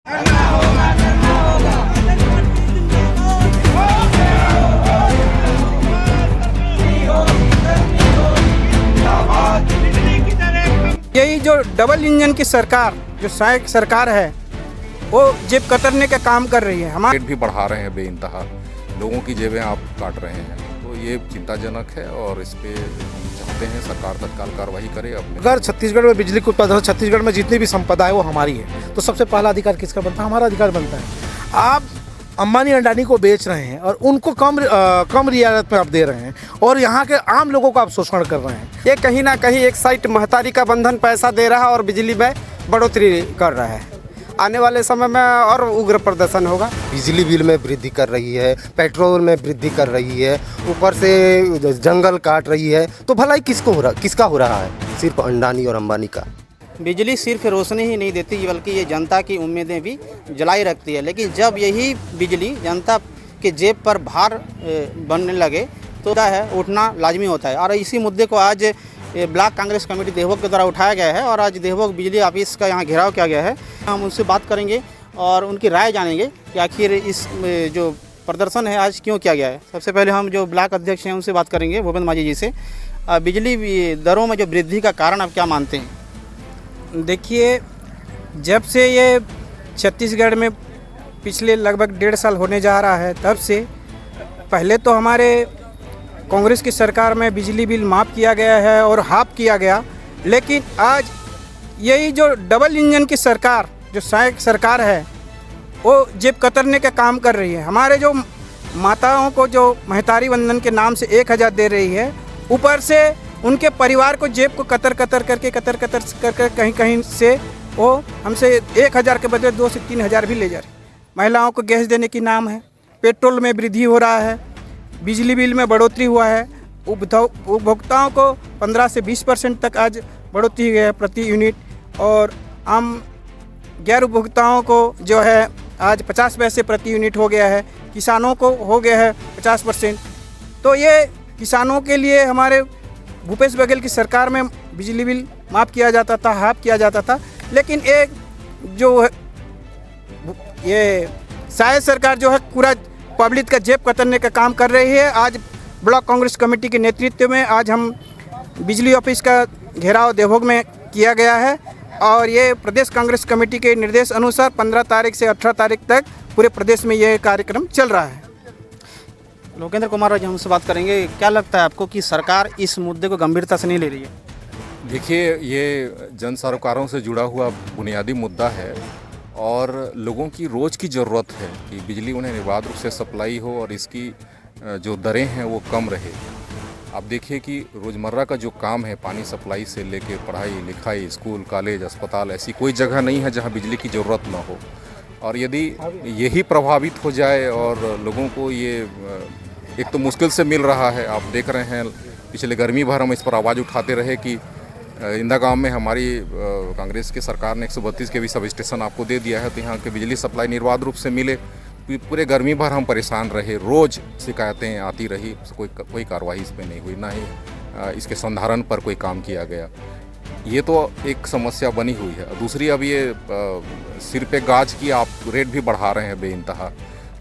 यही जो double engine की सरकार, जो सहायक सरकार है, वो जेब कतरने का काम कर रही है। रेट भी बढ़ा रहे हैं बेइंतहा, लोगों की जेबें आप काट रहे हैं, तो ये चिंताजनक है और इस पे चाहते हैं सरकार तत्काल कार्रवाई करे। अगर छत्तीसगढ़ में बिजली का उत्पादन, छत्तीसगढ़ में जितनी भी संपदा है वो हमारी है, तो सबसे पहला अधिकार किसका बनता है? हमारा अधिकार बनता है। आप अंबानी अडानी को बेच रहे हैं और उनको कम रियायत में आप दे रहे हैं और यहाँ के आम लोगों का आप शोषण कर रहे हैं। ये कहीं ना कहीं एक साइड महतारी का बंधन पैसा दे रहा है और बिजली में बढ़ोतरी कर रहा है। आने वाले समय में और उग्र प्रदर्शन होगा। बिजली बिल में वृद्धि कर रही है, पेट्रोल में वृद्धि कर रही है, ऊपर से जंगल काट रही है, तो भलाई किसका हो रहा है? सिर्फ अडानी और अंबानी का। बिजली सिर्फ रोशनी ही नहीं देती, बल्कि ये जनता की उम्मीदें भी जलाई रखती है। लेकिन जब यही बिजली जनता के जेब पर भार बनने लगे तो क्या है, उठना लाजमी होता है। और इसी मुद्दे को आज ब्लॉक कांग्रेस कमेटी देवभोग के द्वारा उठाया गया है और आज देवभोग बिजली ऑफिस का यहाँ घेराव किया गया है। हम उनसे बात करेंगे और उनकी राय जानेंगे कि आखिर इस जो प्रदर्शन है आज क्यों किया गया है। सबसे पहले हम जो ब्लॉक अध्यक्ष हैं उनसे बात करेंगे, भूपेंद्र माझी जी से। बिजली दरों में जो वृद्धि का कारण आप क्या मानते हैं? देखिए, जब से ये छत्तीसगढ़ में पिछले लगभग 1.5 साल होने जा रहा है, तब से पहले तो हमारे कांग्रेस की सरकार में बिजली बिल माफ़ किया गया है और हाफ किया गया, लेकिन आज यही जो डबल इंजन की सरकार, जो सहायक सरकार है, वो जेब कतरने का काम कर रही है। हमारे जो माताओं को जो महतारी वंदन के नाम से 1000 दे रही है, ऊपर से उनके परिवार को जेब को कतर कर कहीं कहीं से वो हमसे 1000 के बदले 2 से 3 हज़ार भी ले जा रही। महिलाओं को गैस देने की नाम है, पेट्रोल में वृद्धि हो रहा है, बिजली बिल में बढ़ोतरी हुआ है, उपभोक्ताओं को 15 से 20% तक आज बढ़ोतरी है प्रति यूनिट, और आम गैर उपभोक्ताओं को जो है आज 50 पैसे प्रति यूनिट हो गया है, किसानों को हो गया है 50%। तो ये किसानों के लिए हमारे भूपेश बघेल की सरकार में बिजली बिल माफ़ किया जाता था, हाफ किया जाता था, लेकिन एक जो ये सहायक सरकार जो है पूरा पब्लिक का जेब कतरने का काम कर रही है। आज ब्लॉक कांग्रेस कमेटी के नेतृत्व में आज हम बिजली ऑफिस का घेराव देवभोग में किया गया है और ये प्रदेश कांग्रेस कमेटी के निर्देश अनुसार 15 तारीख से 18 तारीख तक पूरे प्रदेश में ये कार्यक्रम चल रहा है। लोकेंद्र कुमार जी हमसे बात करेंगे। क्या लगता है आपको कि सरकार इस मुद्दे को गंभीरता से नहीं ले रही है? देखिए, ये जन सरोकारों से जुड़ा हुआ बुनियादी मुद्दा है और लोगों की रोज़ की ज़रूरत है कि बिजली उन्हें निर्बाध रूप से सप्लाई हो और इसकी जो दरें हैं वो कम रहे। आप देखिए कि रोज़मर्रा का जो काम है, पानी सप्लाई से लेके पढ़ाई लिखाई, स्कूल कॉलेज अस्पताल, ऐसी कोई जगह नहीं है जहाँ बिजली की ज़रूरत ना हो। और यदि यही प्रभावित हो जाए और लोगों को ये एक तो मुश्किल से मिल रहा है, आप देख रहे हैं पिछले गर्मी भर हम इस पर आवाज़ उठाते रहे कि इंदा गांव में हमारी कांग्रेस की सरकार ने 132 केवी सब स्टेशन आपको दे दिया है, तो यहाँ की बिजली सप्लाई निर्बाध रूप से मिले। पूरे गर्मी भर हम परेशान रहे, रोज़ शिकायतें आती रही, कोई कार्रवाई इस पर नहीं हुई, ना ही इसके संधारण पर कोई काम किया गया। ये तो एक समस्या बनी हुई है। दूसरी, अब ये सिर पे गाज की आप रेट भी बढ़ा रहे हैं बेइंतहा,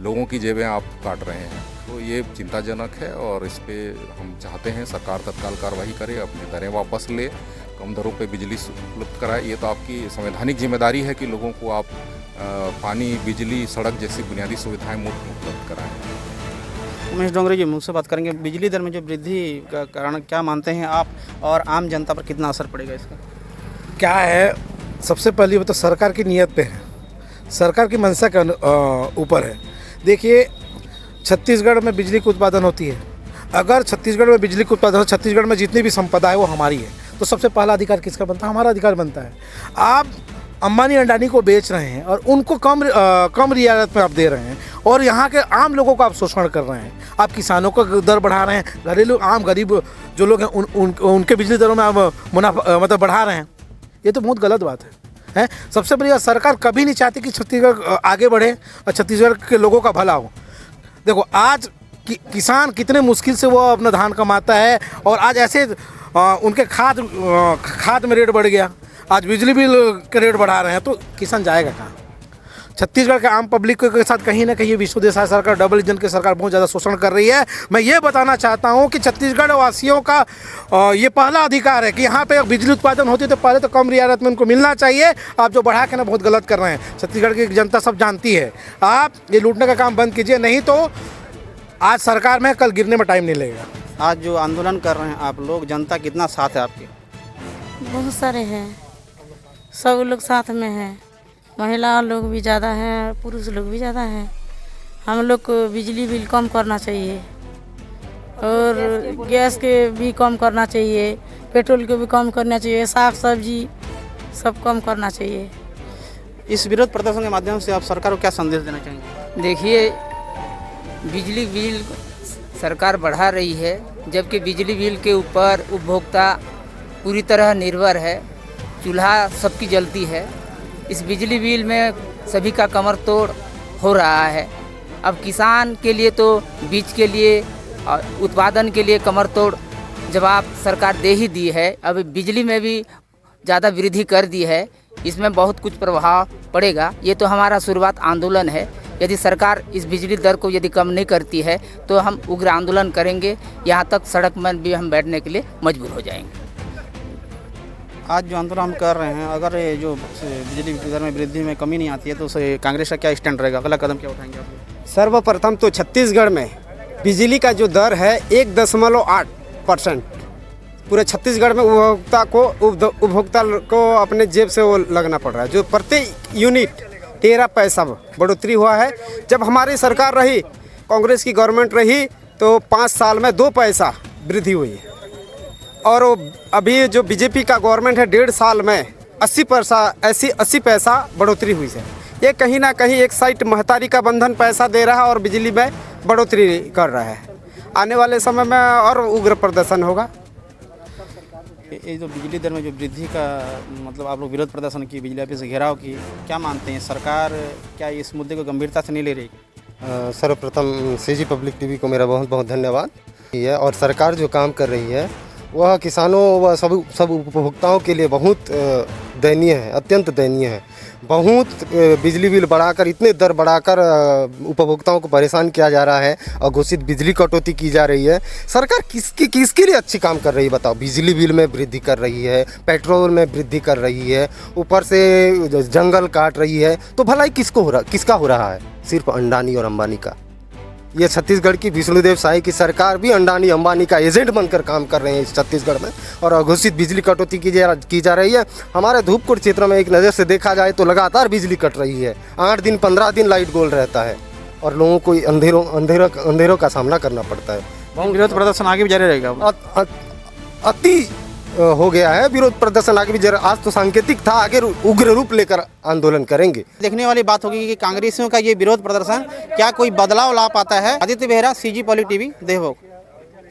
लोगों की जेबें आप काट रहे हैं, तो ये चिंताजनक है और इस पे हम चाहते हैं सरकार तत्काल कार्रवाई करे, अपनी दरें वापस ले, कम दरों पे बिजली उपलब्ध कराए। ये तो आपकी संवैधानिक जिम्मेदारी है कि लोगों को आप पानी, बिजली, सड़क जैसी बुनियादी सुविधाएं मुफ्त उपलब्ध कराएं। उमेश डोंगरे जी मुझसे बात करेंगे। बिजली दर में जो वृद्धि का कारण क्या मानते हैं आप और आम जनता पर कितना असर पड़ेगा इसका? क्या है, सबसे पहली बात तो सरकार की नीयत पे है, सरकार की मंशा के ऊपर है। देखिए, छत्तीसगढ़ में बिजली की उत्पादन होती है। अगर छत्तीसगढ़ में बिजली की उत्पादन, छत्तीसगढ़ में जितनी भी संपदा है वो हमारी है, तो सबसे पहला अधिकार किसका बनता है? हमारा अधिकार बनता है। आप अंबानी अडानी को बेच रहे हैं और उनको कम रियायत में आप दे रहे हैं और यहाँ के आम लोगों का आप शोषण कर रहे हैं। आप किसानों का दर बढ़ा रहे हैं, घरेलू आम गरीब जो लोग हैं उनके बिजली दरों में आप मुनाफा मतलब बढ़ा रहे हैं। ये तो बहुत गलत बात है। सबसे बड़ी बात, सरकार कभी नहीं चाहती कि छत्तीसगढ़ आगे बढ़े और छत्तीसगढ़ के लोगों का भला हो। देखो, आज किसान कितने मुश्किल से वो अपना धान कमाता है और आज ऐसे उनके खाद में रेट बढ़ गया, आज बिजली बिल के रेट बढ़ा रहे हैं, तो किसान जाएगा कहाँ? छत्तीसगढ़ के आम पब्लिक के साथ कहीं ना कहीं विष्णुदेव साय सरकार, डबल इंजन की सरकार बहुत ज़्यादा शोषण कर रही है। मैं ये बताना चाहता हूँ कि छत्तीसगढ़ वासियों का ये पहला अधिकार है कि यहाँ पे बिजली उत्पादन होती है तो पहले तो कम रियायत में उनको मिलना चाहिए। आप जो बढ़ा के ना बहुत गलत कर रहे हैं, छत्तीसगढ़ की जनता सब जानती है। आप ये लूटने का काम बंद कीजिए, नहीं तो आज सरकार में कल गिरने में टाइम नहीं लगेगा। आज जो आंदोलन कर रहे हैं आप लोग, जनता कितना साथ है आपके? बहुत सारे हैं, सब लोग साथ में हैं। महिला लोग भी ज़्यादा हैं, पुरुष लोग भी ज़्यादा हैं। हम लोग को बिजली बिल कम करना चाहिए और गैस के भी कम करना चाहिए, पेट्रोल के भी कम करना चाहिए, साग सब्जी सब कम करना चाहिए। इस विरोध प्रदर्शन के माध्यम से आप सरकार को क्या संदेश देना चाहेंगे? देखिए, बिजली बिल सरकार बढ़ा रही है, जबकि बिजली बिल के ऊपर उपभोक्ता पूरी तरह निर्भर है। चूल्हा सबकी जलती है। इस बिजली बिल में सभी का कमर तोड़ हो रहा है। अब किसान के लिए तो बीज के लिए और उत्पादन के लिए कमर तोड़ जवाब सरकार दे ही दी है। अब बिजली में भी ज़्यादा वृद्धि कर दी है, इसमें बहुत कुछ प्रभाव पड़ेगा। ये तो हमारा शुरुआत आंदोलन है। यदि सरकार इस बिजली दर को यदि कम नहीं करती है तो हम उग्र आंदोलन करेंगे, यहाँ तक सड़क में भी हम बैठने के लिए मजबूर हो जाएंगे। आज जो आंदोलन हम कर रहे हैं, अगर ये जो बिजली दर में वृद्धि में कमी नहीं आती है तो उसे कांग्रेस का क्या स्टैंड रहेगा, अगला कदम क्या उठाएंगे आप? सर्वप्रथम तो छत्तीसगढ़ में बिजली का जो दर है 1.8%, पूरे छत्तीसगढ़ में उपभोक्ता को अपने जेब से वो लगना पड़ रहा है। जो प्रति यूनिट 13 पैसा बढ़ोतरी हुआ है। जब हमारी सरकार रही, कांग्रेस की गवर्नमेंट रही, तो 5 साल में 2 पैसा वृद्धि हुई है। और अभी जो बीजेपी का गवर्नमेंट है, 1.5 साल में 80 पैसा बढ़ोतरी हुई है। ये कहीं ना कहीं एक साइड महतारी का बंधन पैसा दे रहा है और बिजली में बढ़ोतरी कर रहा है। आने वाले समय में और उग्र प्रदर्शन होगा। ये जो बिजली दर में जो वृद्धि का मतलब आप लोग विरोध प्रदर्शन की, बिजली ऑफिस घेराव की, क्या मानते हैं सरकार क्या इस मुद्दे को गंभीरता से नहीं ले रही? सर्वप्रथम सीजी पब्लिक टीवी को मेरा बहुत बहुत धन्यवाद। ये और सरकार जो काम कर रही है वह किसानों व सब उपभोक्ताओं के लिए बहुत दयनीय है, अत्यंत दयनीय है। बहुत बिजली बिल बढ़ाकर, इतने दर बढ़ाकर उपभोक्ताओं को परेशान किया जा रहा है और घोषित बिजली कटौती की जा रही है। सरकार किसके लिए अच्छी काम कर रही है बताओ? बिजली बिल में वृद्धि कर रही है, पेट्रोल में वृद्धि कर रही है, ऊपर से जंगल काट रही है, तो भलाई किसका हो रहा है? सिर्फ अंडानी और अंबानी का। ये छत्तीसगढ़ की विष्णुदेव साय की सरकार भी अंडानी अंबानी का एजेंट बनकर काम कर रहे हैं इस छत्तीसगढ़ में, और अघोषित बिजली कटौती की जा रही है। हमारे धूपगढ़ क्षेत्र में एक नज़र से देखा जाए तो लगातार बिजली कट रही है। 8 दिन 15 दिन लाइट गोल रहता है और लोगों को अंधेरों का सामना करना पड़ता है। विरोध प्रदर्शन आगे भी जारी रहेगा? अति हो गया है विरोध प्रदर्शन आगे भी। आज तो सांकेतिक था, आगे उग्र रूप लेकर आंदोलन करेंगे। देखने वाली बात होगी कि कांग्रेसियों का ये विरोध प्रदर्शन क्या कोई बदलाव ला पाता है। Aditya Behera, CG public TV, Devbhog.